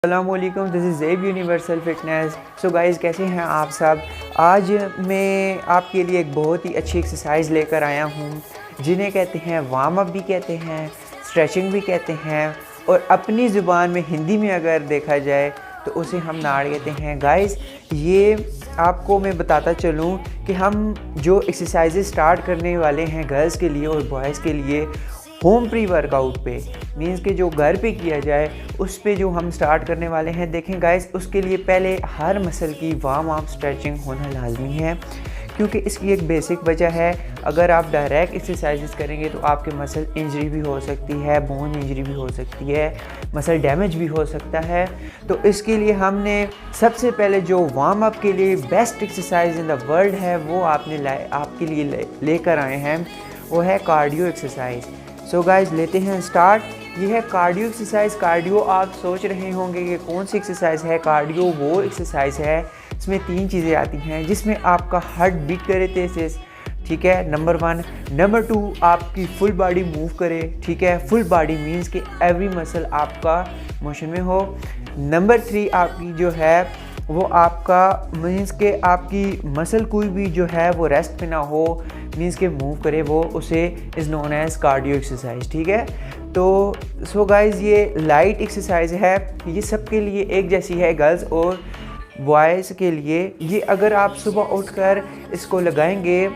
अस्सलामुअलैकुम, this is ज़ेब universal fitness. So guys, कैसे हैं आप सब। आज मैं आपके लिए एक बहुत ही अच्छी एक्सरसाइज लेकर आया हूँ, जिन्हें कहते हैं वार्म अप भी कहते हैं, स्ट्रेचिंग भी कहते हैं, और अपनी ज़ुबान में हिंदी में अगर देखा जाए तो उसे हम नाड़ कहते हैं। गाइज़, ये आपको मैं बताता चलूँ कि हम जो एक्सरसाइजेज स्टार्ट करने वाले हैं गर्ल्स के लिए और बॉयज़ के लिए होम प्री वर्कआउट पे, मीन्स कि जो घर पे किया जाए उस पे जो हम स्टार्ट करने वाले हैं। देखें गाइस, उसके लिए पहले हर मसल की वार्म अप स्ट्रेचिंग होना लाजमी है, क्योंकि इसकी एक बेसिक वजह है, अगर आप डायरेक्ट एक्सरसाइजेस करेंगे तो आपके मसल इंजरी भी हो सकती है, बोन इंजरी भी हो सकती है, मसल डैमेज भी हो सकता है। तो इसके लिए हमने सबसे पहले जो वार्म अप के लिए best exercise in the world है वो आपके लिए लेकर आए हैं, वो है कार्डियो एक्सरसाइज। सो गाइज, लेते हैं स्टार्ट। ये है कार्डियो एक्सरसाइज। कार्डियो आप सोच रहे होंगे कि कौन सी एक्सरसाइज है। कार्डियो वो एक्सरसाइज है इसमें 3 चीज़ें आती हैं, जिसमें आपका हार्ट बीट करे तेज, ठीक है, नंबर 1। नंबर 2, आपकी फुल बॉडी मूव करे, ठीक है। फुल बॉडी मीन्स कि एवरी मसल आपका मोशन में हो। नंबर 3, आपकी जो है वो आपका मीन्स के आपकी मसल कोई भी जो है वो रेस्ट पे ना हो, मीन्स के मूव करे, वो उसे is known as cardio exercise, ठीक है। तो सो गाइज़, ये लाइट एक्सरसाइज है, ये सब के लिए एक जैसी है, गर्ल्स और बॉयज़ के लिए। ये अगर आप सुबह उठकर इसको लगाएंगे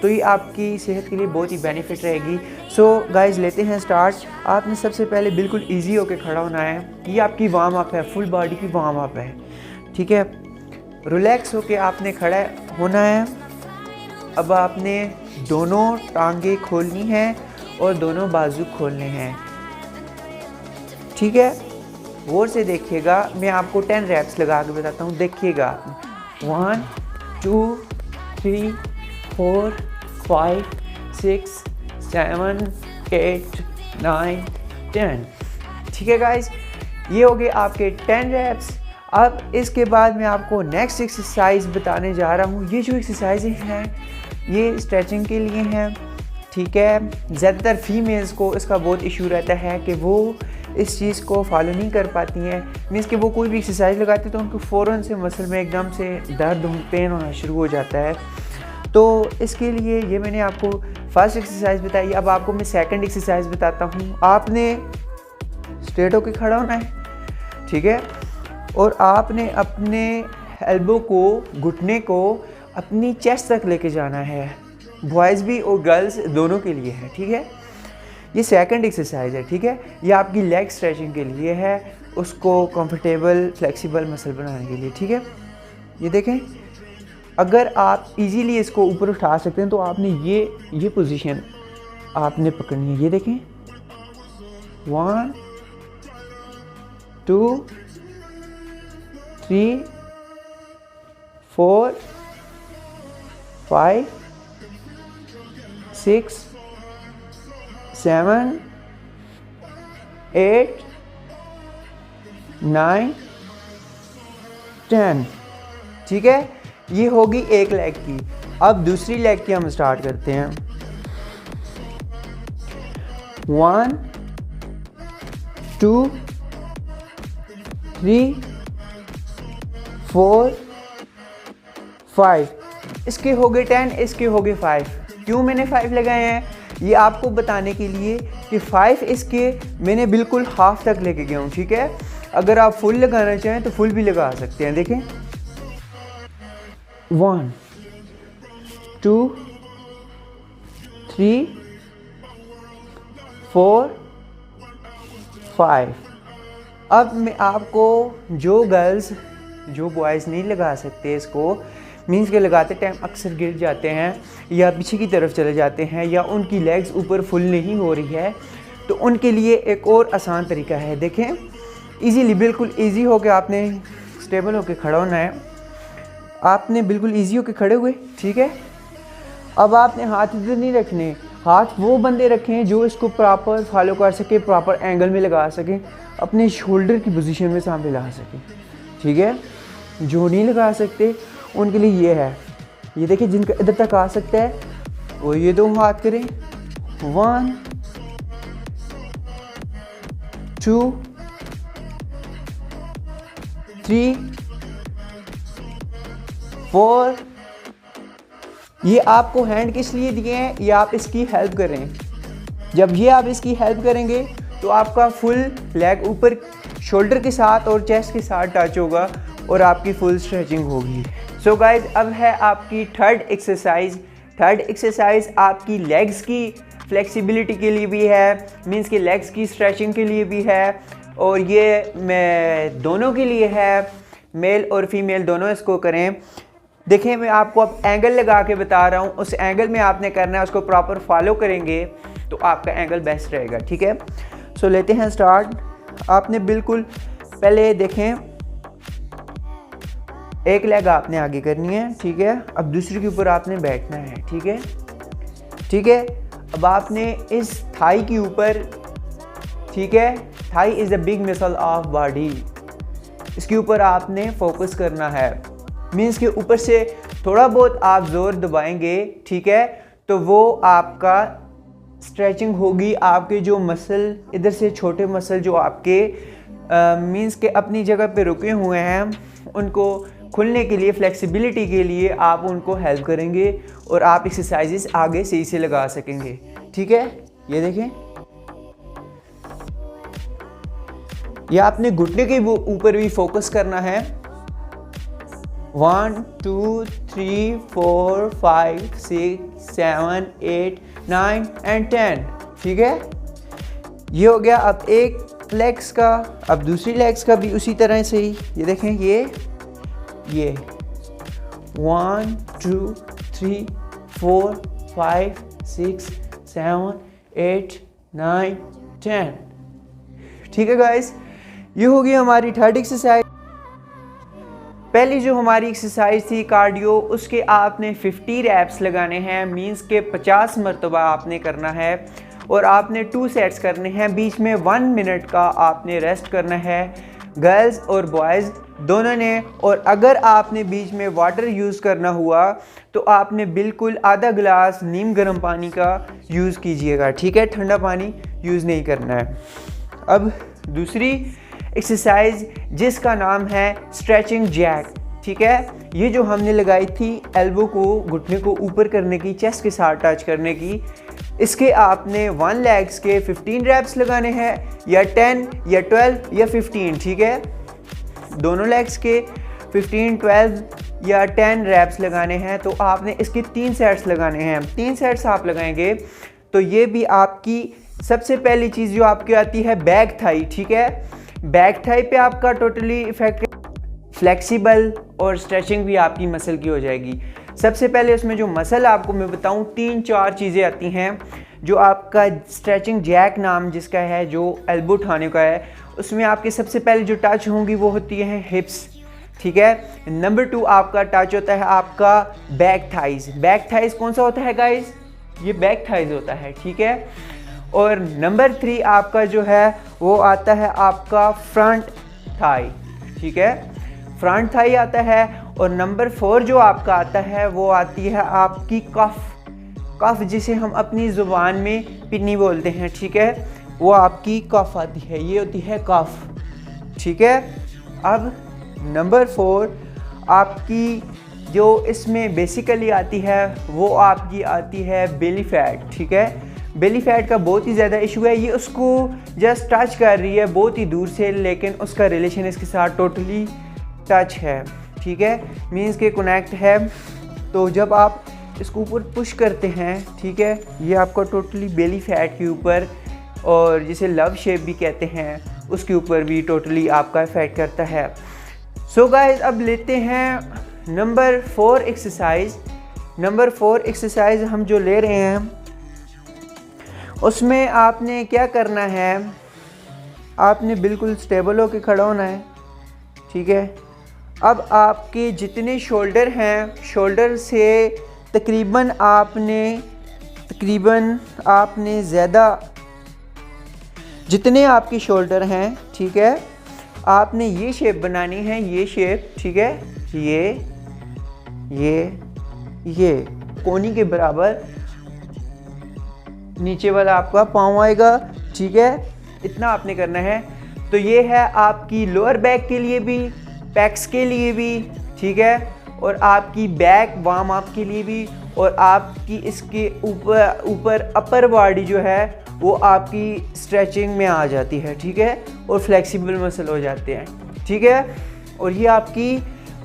तो ये आपकी सेहत के लिए बहुत ही बेनिफिट रहेगी। सो गाइज़, लेते हैं स्टार्ट। आपने सबसे पहले बिल्कुल ईजी होकर खड़ा होना है। ये आपकी वार्म अप है, फुल बॉडी की वार्म अप है, ठीक है। रिलैक्स होके आपने खड़ा होना है। अब आपने दोनों टांगे खोलनी हैं और दोनों बाजू खोलने हैं, ठीक है। गौर से देखिएगा, मैं आपको 10 रैप्स लगा के बताता हूँ, देखिएगा। 1 2 3 4 5 6 7 8 9 10, ठीक है गाइज। ये हो गए आपके 10 रैप्स। अब इसके बाद मैं आपको नेक्स्ट एक्सरसाइज बताने जा रहा हूँ। ये जो एक्सरसाइजें हैं ये स्ट्रेचिंग के लिए हैं, ठीक है। ज़्यादातर फीमेल्स को इसका बहुत इशू रहता है कि वो इस चीज़ को फॉलो नहीं कर पाती हैं, मीन्स कि वो कोई भी एक्सरसाइज लगाते तो उनको फ़ौरन से मसल में एकदम से दर्द पेन होना शुरू हो जाता है। तो इसके लिए ये मैंने आपको फर्स्ट एक्सरसाइज बताई। अब आपको मैं सेकंड एक्सरसाइज बताता हूँ। आपने स्ट्रेट होकर खड़ा होना है, ठीक है, और आपने अपने एल्बो को, घुटने को अपनी चेस्ट तक लेके जाना है। बॉयज़ भी और गर्ल्स दोनों के लिए है, ठीक है। ये सेकंड एक्सरसाइज है, ठीक है। ये आपकी लेग स्ट्रेचिंग के लिए है, उसको कंफर्टेबल फ्लेक्सिबल मसल बनाने के लिए, ठीक है। ये देखें, अगर आप इजीली इसको ऊपर उठा सकते हैं तो आपने ये पोजीशन आपने पकड़नी है। ये देखें, 1 2 3 4 5 6 7 8 9 10, ठीक है। ये होगी एक लेग की। अब दूसरी लेग की हम स्टार्ट करते हैं। 1 2 3 4 5, इसके हो गए 10, इसके हो गए 5। क्यों मैंने 5 लगाए हैं, ये आपको बताने के लिए कि 5 इसके मैंने बिल्कुल हाफ तक लेके गया हूँ, ठीक है। अगर आप फुल लगाना चाहें तो फुल भी लगा सकते हैं। देखें, 1 2 3 4 5। अब मैं आपको, जो गर्ल्स जो बॉयज़ नहीं लगा सकते इसको, मीन्स के लगाते टाइम अक्सर गिर जाते हैं या पीछे की तरफ चले जाते हैं या उनकी लेग्स ऊपर फुल नहीं हो रही है, तो उनके लिए एक और आसान तरीका है। देखें, इजीली, बिल्कुल इजी होकर आपने स्टेबल होकर खड़ा होना है। आपने बिल्कुल इजी होकर खड़े हुए, ठीक है। अब आपने हाथ इधर नहीं रखने, हाथ वो बंदे रखें जो इसको प्रॉपर फॉलो कर सके, प्रॉपर एंगल में लगा सकें, अपने शोल्डर की पोजीशन में सामने ला सकें, ठीक है। जो नहीं लगा सकते उनके लिए ये है। ये देखिए, जिनका इधर तक आ सकता है वो ये 2 हाथ करें। 1 2 3 4। ये आपको हैंड किस लिए दिए हैं, ये आप इसकी हेल्प करें। जब ये आप इसकी हेल्प करेंगे तो आपका फुल लेग ऊपर शोल्डर के साथ और चेस्ट के साथ टच होगा और आपकी फुल स्ट्रेचिंग होगी। सो गाइज, अब है आपकी थर्ड एक्सरसाइज। थर्ड एक्सरसाइज आपकी लेग्स की फ्लेक्सिबिलिटी के लिए भी है, मींस कि लेग्स की स्ट्रेचिंग के लिए भी है, और ये मैं दोनों के लिए है, मेल और फीमेल दोनों इसको करें। देखें, मैं आपको अब एंगल लगा के बता रहा हूँ, उस एंगल में आपने करना है, उसको प्रॉपर फॉलो करेंगे तो आपका एंगल बेस्ट रहेगा। ठीक है, सो लेते हैं स्टार्ट। आपने बिल्कुल पहले देखें, एक लेग आपने आगे करनी है, ठीक है। अब दूसरी के ऊपर आपने बैठना है, ठीक है, ठीक है। अब आपने इस थाई के ऊपर, ठीक है, thigh is the big muscle of body, इसके ऊपर आपने फोकस करना है। मीन्स के ऊपर से थोड़ा बहुत आप ज़ोर दबाएंगे, ठीक है, तो वो आपका स्ट्रेचिंग होगी। आपके जो मसल इधर से छोटे मसल जो आपके मीन्स के अपनी जगह पे रुके हुए हैं, उनको खुलने के लिए, फ्लेक्सिबिलिटी के लिए आप उनको हेल्प करेंगे और आप एक्सरसाइजेस आगे सही से लगा सकेंगे। ठीक है, ये देखें, ये आपने घुटने के ऊपर भी फोकस करना है। 1 2 3 4 5 6 7 8 9 एंड 10। ठीक है, ये हो गया। अब एक लेग्स का, अब दूसरी लेग्स का भी उसी तरह से ही, ये देखें, ये 1 2 3 4 5 6 7 8 9 10। ठीक है गाइस, ये होगी हमारी थर्ड एक्सरसाइज। पहली जो हमारी एक्सरसाइज थी कार्डियो, उसके आपने 50 रैप्स लगाने हैं, मींस के 50 मरतबा आपने करना है, और आपने 2 सेट्स करने हैं, बीच में 1 मिनट का आपने रेस्ट करना है, गर्ल्स और बॉयज़ दोनों ने। और अगर आपने बीच में वाटर यूज़ करना हुआ तो आपने बिल्कुल आधा गिलास नीम गर्म पानी का यूज़ कीजिएगा, ठीक है, ठंडा पानी यूज़ नहीं करना है। अब दूसरी एक्सरसाइज जिसका नाम है स्ट्रेचिंग जैक, ठीक है, ये जो हमने लगाई थी एल्बो को, घुटने को ऊपर करने की, चेस्ट के साथ टच करने की, इसके आपने 1 लेग्स के 15 रैप्स लगाने हैं, या 10 या 12 या 15, ठीक है, दोनों लेग्स के 15 12 या 10 रैप्स लगाने हैं। तो आपने इसके 3 सेट्स लगाने हैं। 3 सेट्स आप लगाएंगे तो ये भी आपकी सबसे पहली चीज़ जो आपकी आती है बैक थाई, ठीक है, बैक थाई पे आपका टोटली इफेक्ट फ्लेक्सिबल और स्ट्रेचिंग भी आपकी मसल की हो जाएगी। सबसे पहले उसमें जो मसल आपको मैं बताऊं, 3-4 चीज़ें आती हैं जो आपका स्ट्रेचिंग जैक नाम जिसका है, जो एल्बो उठाने का है, उसमें आपके सबसे पहले जो टच होंगी वो होती है हिप्स, ठीक है। नंबर 2 आपका टच होता है आपका बैक थाइज। बैक थाइज कौन सा होता है गाइज? ये बैक थाइज होता है, ठीक है। और नंबर 3 आपका जो है वो आता है आपका फ्रंट थाई, ठीक है, फ्रंट थाई आता है। और नंबर 4 जो आपका आता है वो आती है आपकी कफ, कफ जिसे हम अपनी ज़ुबान में पिन्नी बोलते हैं, ठीक है, वो आपकी कफ आती है, ये होती है कफ, ठीक है। अब नंबर 4 आपकी जो इसमें बेसिकली आती है वो आपकी आती है बेली फैट, ठीक है। बेली फैट का बहुत ही ज़्यादा इशू है, ये उसको जस्ट टच कर रही है बहुत ही दूर से, लेकिन उसका रिलेशन इसके साथ टोटली टच है, ठीक है, मीन्स के कनेक्ट है। तो जब आप इसको ऊपर पुश करते हैं, ठीक है, ये आपका टोटली बेली फैट के ऊपर, और जिसे लव शेप भी कहते हैं, उसके ऊपर भी टोटली आपका इफेक्ट करता है। सो गाइस, अब लेते हैं नंबर 4 एक्सरसाइज। नंबर 4 एक्सरसाइज हम जो ले रहे हैं उसमें आपने क्या करना है, आपने बिल्कुल स्टेबल होकर खड़ा होना है, ठीक है। अब आपके जितने शोल्डर हैं, शोल्डर से तकरीबन आपने ज़्यादा, जितने आपके शोल्डर हैं, ठीक है, आपने ये शेप बनानी है, ये शेप, ठीक है, ये कोनी के बराबर नीचे वाला आपका पाँव आएगा, ठीक है, इतना आपने करना है। तो ये है आपकी लोअर बैक के लिए भी पैक्स के लिए भी, ठीक है, और आपकी बैक वार्म अप के लिए भी, और आपकी इसके ऊपर अपर बॉडी जो है वो आपकी स्ट्रेचिंग में आ जाती है, ठीक है, और फ्लेक्सिबल मसल हो जाते हैं, ठीक है। और ये आपकी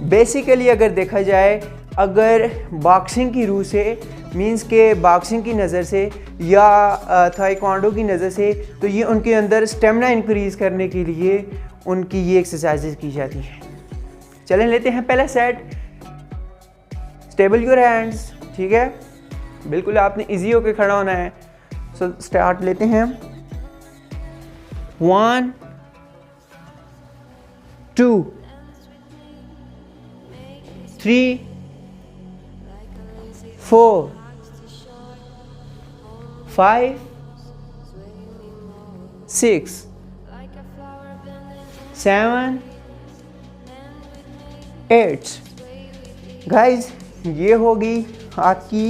बेसिकली अगर देखा जाए, अगर बॉक्सिंग की रूह से मींस के बॉक्सिंग की नज़र से या ताइक्वांडो की नज़र से, तो ये उनके अंदर स्टेमिना इंक्रीज़ करने के लिए उनकी ये एक्सरसाइजेज की जाती हैं। चलें लेते हैं पहला सेट। स्टेबल योर हैंड्स, ठीक है, बिल्कुल आपने इजी होकर खड़ा होना है। सो स्टार्ट लेते हैं। 1 2 3 4 5 6 7 8। गाइज ये होगी आपकी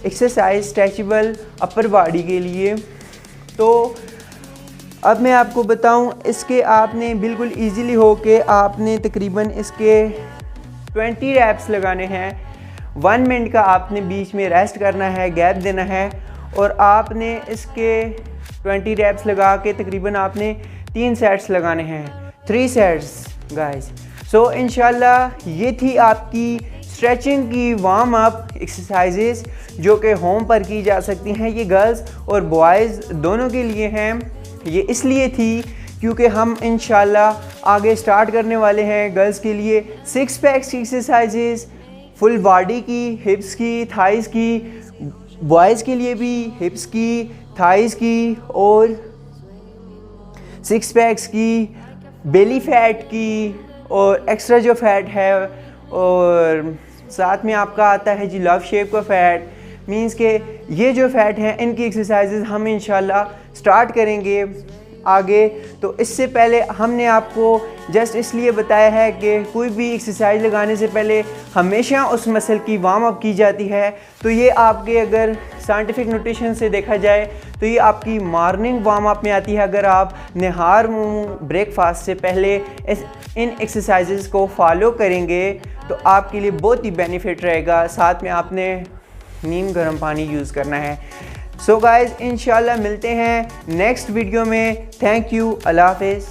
एक्सरसाइज स्ट्रेचेबल अपर बॉडी के लिए। तो अब मैं आपको बताऊं, इसके आपने बिल्कुल इजीली होके आपने तकरीबन इसके 20 रैप्स लगाने हैं। 1 मिनट का आपने बीच में रेस्ट करना है, गैप देना है, और आपने इसके 20 रैप्स लगा के तकरीबन आपने 3 सेट्स लगाने हैं, 3 सेट्स गाइस। सो इंशाल्लाह ये थी आपकी स्ट्रेचिंग की वार्म अप एक्सरसाइजेस जो कि होम पर की जा सकती हैं। ये गर्ल्स और बॉयज़ दोनों के लिए हैं। ये इसलिए थी क्योंकि हम इंशाल्लाह आगे स्टार्ट करने वाले हैं गर्ल्स के लिए 6 पैक्स की एक्सरसाइजेस, फुल बॉडी की, हिप्स की, थाइज़ की, बॉयज़ के लिए भी हिप्स की, थाइज़ की, और 6 पैक्स की, बेली फैट की, और एक्स्ट्रा जो फैट है, और साथ में आपका आता है जी लव शेप का फ़ैट। मींस के ये जो फ़ैट हैं इनकी एक्सरसाइजेज हम इंशाल्लाह स्टार्ट करेंगे आगे। तो इससे पहले हमने आपको जस्ट इसलिए बताया है कि कोई भी एक्सरसाइज लगाने से पहले हमेशा उस मसल की वार्म अप की जाती है। तो ये आपके अगर साइंटिफिक नोटेशन से देखा जाए तो ये आपकी मॉर्निंग वार्म अप में आती है। अगर आप नहार मुँह ब्रेकफास्ट से पहले इन एक्सरसाइजेज को फॉलो करेंगे तो आपके लिए बहुत ही बेनिफिट रहेगा। साथ में आपने नीम गर्म पानी यूज़ करना है। सो गाइज़ इंशाल्लाह मिलते हैं नेक्स्ट वीडियो में। थैंक यू, अल्लाह हाफ़िज़।